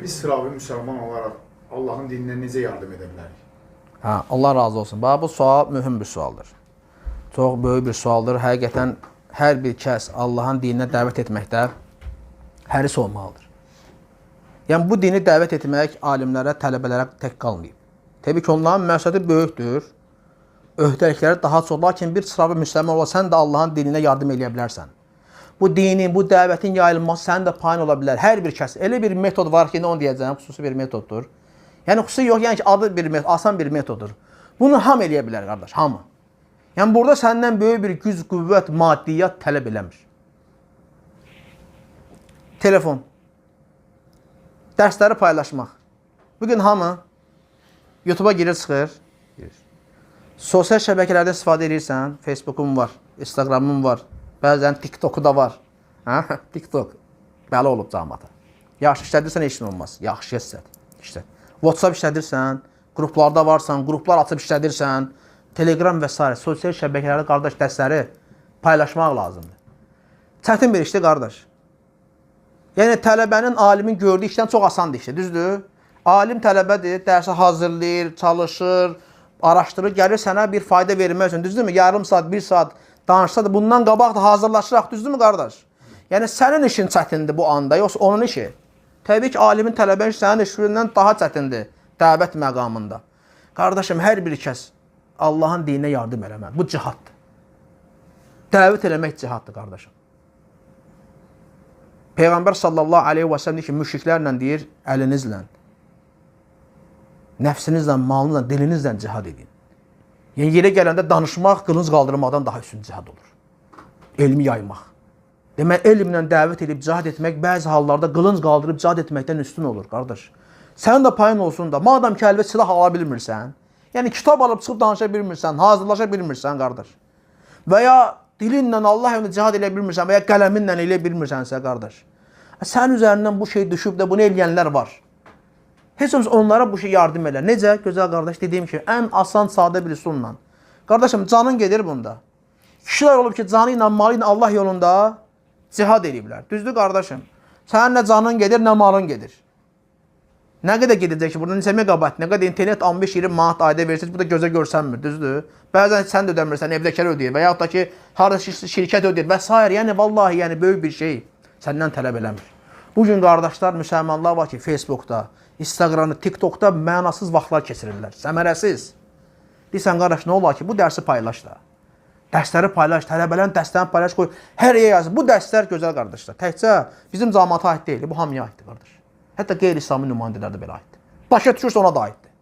Biz sıravi müsəlman olaraq Allahın dininə necə yardım edə bilərik? Allah razı olsun. Bu sual mühüm bir sualdır. Çox böyük bir sualdır. Həqiqətən hər bir kəs Allahın dininə dəvət etməkdə həris olmalıdır. Yəni bu dini dəvət etmək alimlərə, tələbələrə tək qalmayıb. Təbii ki, onların məqsədi böyükdür. Öhdəlikləri daha çox. Lakin bir sıravi müsəlman olaraq sən də Allahın dininə yardım edə bilərsən. Bu dinin, bu dəvətin yayılması sənin də payın ola bilər. Hər bir kəs. Elə bir metod var ki, onu deyəcəyim, xüsusi bir metoddur. Yəni xüsusi yox, yəni ki, adı bir metod, asan bir metoddur. Bunu ham eləyə bilər, qardaş, hamı. Yəni burada səndən böyük bir güc, qüvvət, maddiyyat tələb eləmir. Telefon. Dərsləri paylaşmaq. Bugün hamı YouTube'a girir, çıxır. Sosial şəbəkələrdən istifadə edirsən, Facebook'um var, Instagram'um var, bəzən TikTok'u da var. TikTok. Bəli olub cəmaata. Yaxşı işlədirsən, heç nə olmaz. Yaxşı işlət. WhatsApp işlədirsən, qruplarda varsan, qruplar açıb işlədirsən, Telegram və s. Sosial şəbəkələrdə qardaş dərsləri paylaşmaq lazımdır. Çətin bir işdir, qardaş. Yəni, tələbənin, alimin gördüyü işdən çox asandır işdir, düzdür? Alim tələbədir, dərsə hazırlayır, çalışır, araşdırır, gəlir sənə bir fayda vermək üçün, düzdürmü? Yarım saat, bir saat danışsa da bundan qabaq da hazırlaşıraq, düzdürmü, qardaş? Yəni, sənin işin çətindir bu anda, yoxsa onun işi. Təbii ki, alimin tələbə işi sənin işindən daha çətindir dəvət məqamında. Qardaşım, hər bir kəs Allahın dininə yardım eləmək. Bu cihaddır. Dəvət eləmək cihaddır, qardaşım. Peyğəmbər sallallahu aleyhi və səlləm deyir ki, müşriklərlə deyir, əlinizlə, nəfsinizlə, malınızla, dilinizlə cihad edin. Yəni, yerə gələndə danışmaq, qılınc qaldırmaqdan daha üstün cihad olur. Elmi yaymaq. Demək, elmlə dəvət edib cihad etmək bəzi hallarda qılınc qaldırıb cihad etməkdən üstün olur, qardaş. Sənin də payın olsun da, madam ki, əlbət silah ala bilmirsən, yəni kitab alıb çıxıb danışa bilmirsən, hazırlaşa bilmirsən, qardaş. Və ya dilinlə Allah yolunda cihad elə bilmirsən və ya qələminlə elə bilmirsənsə, qardaş. Sənin üzərindən bu şey düşüb də bunu eləyənlər var. Heç olmasa onlara bu şey yardım elə. Necə? Gözəl qardaş, dediyim ki, ən asan, sadə bir üsulla. Qardaşım, canın gedir bunda. Kişilər olub ki, canı ilə, malı ilə Allah yolunda cihad ediblər. Düzdür, qardaşım? Sənin nə canın gedir, nə malın gedir. Nə qədər gedəcək ki, burada neçə megabayt, nə qədər internet 15-20 manat ayda verirsiniz, bu da gözə görsənmir, düzdür? Bəzən sən də ödəmirsən, evdəkilər ödəyir və yaxud da ki, harada şirkət ödəyir və s. Yəni, vallahi, yəni, böyük bir şey səndən tələb eləmir. Bugün qardaşlar, müsəlmanlar var ki, Facebook'da, Instagram'da, TikTok'da mənasız vaxtlar keçirirlər, səmərəsiz. Deyirsən, qardaş, nə olar ki, bu dərsi paylaş da. Dərsləri paylaş, tələbələrin dərslərini paylaş, qoy, hər yere yazın. Bu dərslər gözəl qardaşlar, təkcə bizim cəmaata aid deyil, bu hamıya aiddir, qardaş. Hətta qeyri-İslami nümayəndələr də belə aiddir. Başa düşürsə ona da aiddir.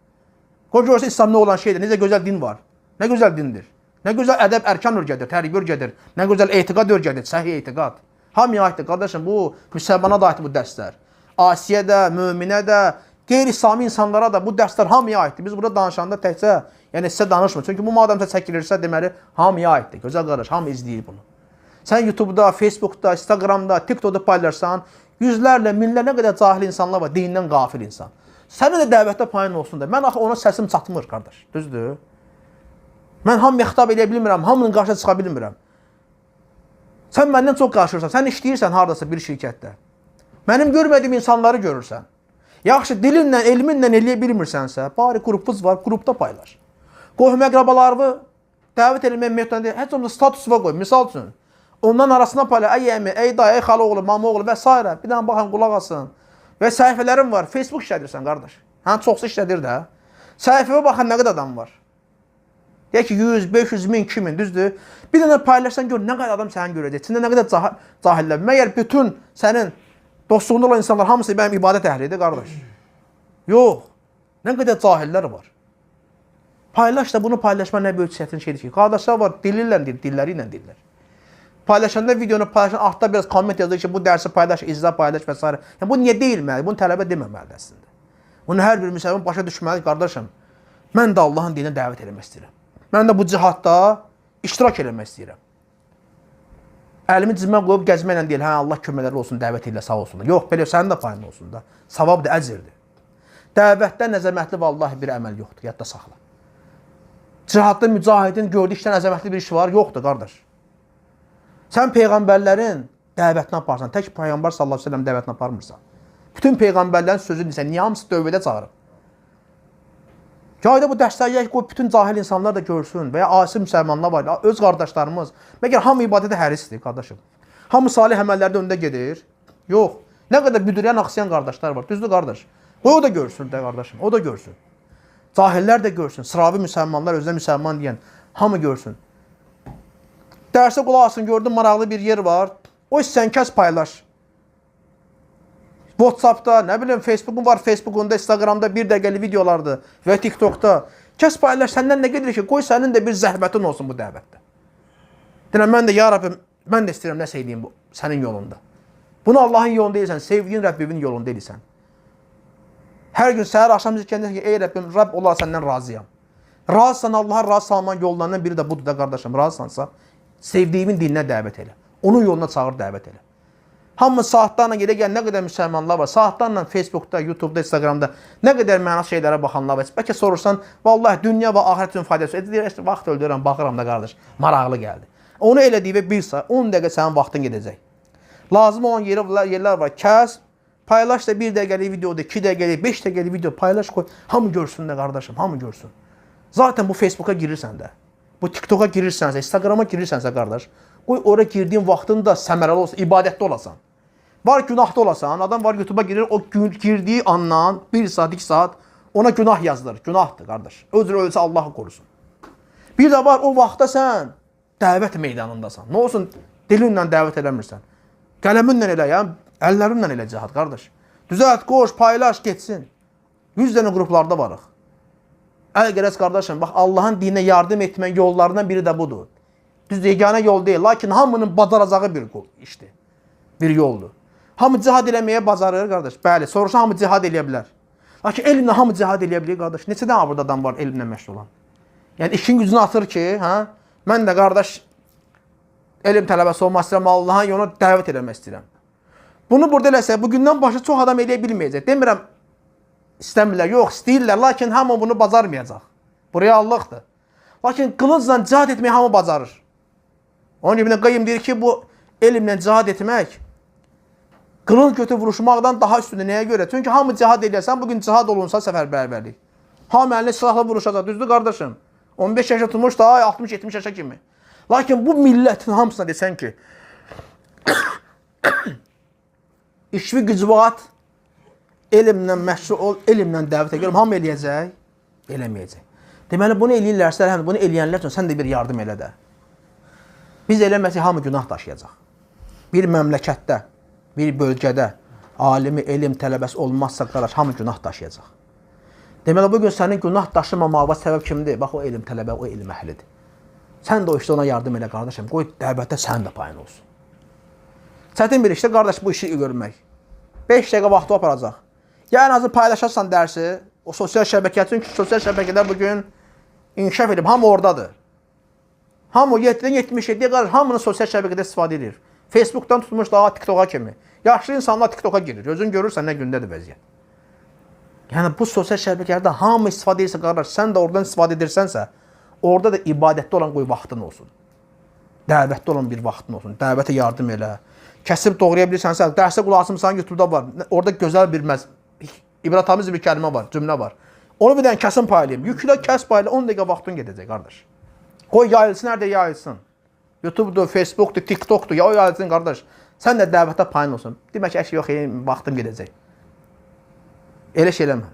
Qoy görürsə İslamda olan şeydir, necə gözəl din var, nə gözəl dindir, nə gözəl ədəb, ərkan örgədir, tərbiyə örgədir, nə gözəl etiqad örgədir, səhih etiqad. Hamıya aiddir, qardaşım, bu müsəlmana da aiddir bu dərslər. Asiyə də, möminə də, qeyri-İslami insanlara da bu dərslər hamıya aiddir. Biz burada danışanda təkcə, yəni sizə danışmır. Çünki bu madamca çəkilirsə, deməli, hamıya aiddir. Gözəl qardaş, hamı izləyir bunu. Sən YouTube'da, Facebook'da, Instagram'da, TikTok'da paylaşsan, yüzlərlə, minlərlə qədər cahil insanlar var, dinindən qafil insan. Sənin də dəvətdə payın olsun da. Mən axı ona səsim çatmır, qardaş. Düzdür? Mən hamıya xitab edə bilmirəm, hamının qarşısına çıxa bilmirəm. Sən məndən çox qarşırsan, sən işləyirsən haradasa bir şirkətdə. Mənim görmədiyim insanları görürsən. Yaxşı, dilinlə, elminlə eləyə bilmirsənsə, bari qrupuz var, qrupda paylaş. Qohum əqrabalarını dəvət eləmək metodunda deyil, heç olmasa statusuna qoy, misal üçün. Ondan arasına paylaş, ey əmi, ey dayı, ey xala oğlu, mama oğlu və s. Bir dənə baxın, qulaq asın. Və səhifələrim var, Facebook işlədirsən, qardaş. Hə, çoxsu işlədir də. Səhifəyə baxın, nə qədər adam var. Deyək ki, 100, 500 min, 2000, düzdür? Bir dənə paylaşsan, gör, nə qədər adam səni görəcək, içində nə qədər cahillər. Məgər bütün sənin dostluğunda olan insanlar hamısı mənim ibadət əhlidir, qardaş. Yox, nə qədər cahillər var. Paylaş da bunu paylaşma nə böyük çətin şeydir ki. Qardaşlar var, dilləri ilə dillər. Paylaşanda videonu paylaşan, altda biraz komment yazır ki, bu dərsi paylaş, izlə paylaş və s. Yəni, bu niyə deyilməli? Bunu tələbə deməməlidir əslində. Bunu hər bir müsəlman başa düşməlidir, qardaşım. Mən də Allahın dininə dəvət eləmək istəyirəm. Mən də bu cihadda iştirak eləmək istəyirəm. Əlimi cizmə qoyub gəzməklə deyil, hə, Allah köməkləri olsun, dəvət elə, sağ olsun. Yox, belə sənin də payın olsun da. Savabdır, əcrdir. Dəvətdən əzəmətli vallahi bir əməl yoxdur, yadda saxla. Cihadda mücahidin gördüyü işdən əzəmətli bir iş var, yoxdur, qardaş. Sən peyğəmbərlərin dəvətini aparsan, tək Peyğəmbər sallallahu əleyhi və səlləm dəvətini aparmırsan. Bütün peyğəmbərlərin sözü desən, niyə hamısı tövbədə çağırıb? Yayda bu dərsləri qoy bütün cahil insanlar da görsün və ya asi müsəlmanlar var, öz qardaşlarımız. Məgər hamı ibadətə hərisdir, qardaşım. Hamı salih əməllərdə öndə gedir. Yox. Nə qədər büdürən, axsayan qardaşlar var. Düzdür, qardaş? Qoy o da görsün də, qardaşım. O da görsün. Cahillər də görsün. Sıravi müsəlmanlar, özünə müsəlman deyən hamı görsün. Dərsə qulaq asın, gördün maraqlı bir yer var. O sən kəs paylaş. WhatsApp'da, nə bilim, Facebook'un var, Facebook'unda, Instagram'da bir dəqiqəli videolardır və TikTok'da. Kəs paylaş, səndən nə gedir ki, qoy sənin də bir zəhmətin olsun bu dəvətdə. Deyirəm, mən də, ya Rabbim, mən də istəyirəm nəsə edeyim bu, sənin yolunda. Bunu Allahın yolunda deyilsən, sevdiyin Rəbbimin yolunda deyilsən. Hər gün səhər axşam zikirləndə ki, ey Rəbbim, Rəbb olar səndən razıyam. Razısan, Allaha razı salman yollarından biri də budur da, qardaşım, razısansa, sevdiyimin dininə dəvət elə. Onun yoluna çağır, dəvət elə. Hamı saatlarla gedə gələn nə qədər müsəlmanlar var. Saatlarla Facebook'da, YouTube'da, Instagram'da nə qədər mənasız şeylərə baxanlar var. Bəlkə sorursan, vallahi dünya və axirət üçün faydası. Deyir, vaxt öldürürəm, baxıram da qardaş. Maraqlı gəldi. Onu elədiyi və 1 saat, 10 dəqiqə sənin vaxtın gedəcək. Lazım olan yerlər var. Kəs, paylaş da 1 dəqiqəlik videoda, 2 dəqiqəlik, 5 dəqiqəlik video paylaş qoy. Hamı görsün də qardaşım, hamı görsün. Zaten bu Facebook'a girirsən də, bu TikTok'a girirsənsə, Instagram'a girirsənsə qardaş, qoy ora girdiyin vaxtın da səmərəli olsun, ibadətli olasan. Var günahda olasan, adam var YouTube'a girir, o girdiyi andan 1 saat, 2 saat ona günah yazılır. Günahdır qardaş. Özür ölsə Allah'ı korusun. Bir də var o vaxtda sən dəvət meydanındasan. Nə olsun dilinlə dəvət eləmirsən. Qələminlə elə ya, əllərinlə elə cihad qardaş. Düzəlt, qoş, paylaş, getsin. 100 dənə qruplarda varıq. Əl qərəz qardaşım, bax Allahın dininə yardım etmək yollarından biri də budur. Düz yeganə yol deyil, lakin hamının bacaracağı bir işdir. Bir yoldur. Hamı cihad eləməyə bacarır, qardaş. Bəli, soruşan hamı cihad eləyə bilər. Lakin elmlə hamı cihad eləyə bilir, qardaş. Neçə dənə burada adam var elmlə məşğul olan? Yəni işin gücünü atır ki, hə? Mən də qardaş elm tələbəsi olmaq istəyirəm, Allahın yoluna dəvət eləmək istəyirəm. Bunu burada eləsə, bugündən başa çox adam eləyə bilməyəcək. Demirəm, istəmirlər, yox, istəyirlər, lakin hamı bunu bacarmayacaq. Bu reallıqdır. Lakin qılıncla cihad etməyi hamı bacarır. Onun İbn Qayyim deyir ki, bu elmlə cihad etmək qılınc götür vuruşmaqdan daha üstündür. Nəyə görə? Çünki hamı cihad eləyəsən, bugün cihad olunsa səfərbərlik. Hamı əlini silahla vuruşacaq, düzdür qardaşım? 15 yaşa tutmuş da 60-70 yaşa kimi. Lakin bu millətin hamısına desən ki, işvi gücvat, elmlə məşğul ol, elmlə dəvət edirəm, hamı eləyəcək, eləməyəcək. Deməli, bunu eləyirlərsə, həm bunu eləyənlər üçün sən də bir yardım elə də. Biz eləməsək, hamı günah daşıyacaq. Bir məmləkətdə, bir bölgədə alimi, elm tələbəsi olmazsa, qardaş, hamı günah daşıyacaq. Deməli, bugün sənin günah daşımamağa səbəb kimdir? Bax, o elm tələbə, o elm əhlidir. Sən də o işdə ona yardım elə, qardaşım. Qoy dəvətdə sən də payın olsun. Çətin bir işdə, qardaş, bu işi görmək. 5 dəqiqə vaxtı aparacaq. Ya ən azı paylaşarsan dərsi, o sosial şəbəkə, çünki sosial şəbəkədə bugün inkişaf edib, hamı oradadır. Hamı 7-dən 77-yə qədər hamını sosial şəbəkədə istifadə edir. Facebook'dan tutmuş daha TikTok'a kimi. Yaşlı insanlar TikTok'a girir. Özün görürsən nə gündədir vəziyyət. Yəni bu sosial şəbəkələrdə hamı istifadə edirsə, qardaş, sən də oradan istifadə edirsənsə, orada da ibadətli olan qoy vaxtın olsun. Dəvətli olan bir vaxtın olsun. Dəvətə yardım elə. Kəsib doğraya bilirsənsə, dərsə qulaq asmısan, YouTube'da var. Orada gözəl bir ibrətamiz bir kəlmə var, cümlə var. Onu bir dənə kəsin paylayayım. Yüklə, kəs payla, 10 dəqiqə vaxtın gedəcək, qardaş. Qoy yayılsın, nerede yayılsın? YouTube'dur, Facebook'dur, TikTok'dur, ya o yayılsın, qardaş. Sən də dəvətə payın olsun. Demək ki, yox, vaxtım gedəcək. Elə şey eləmə.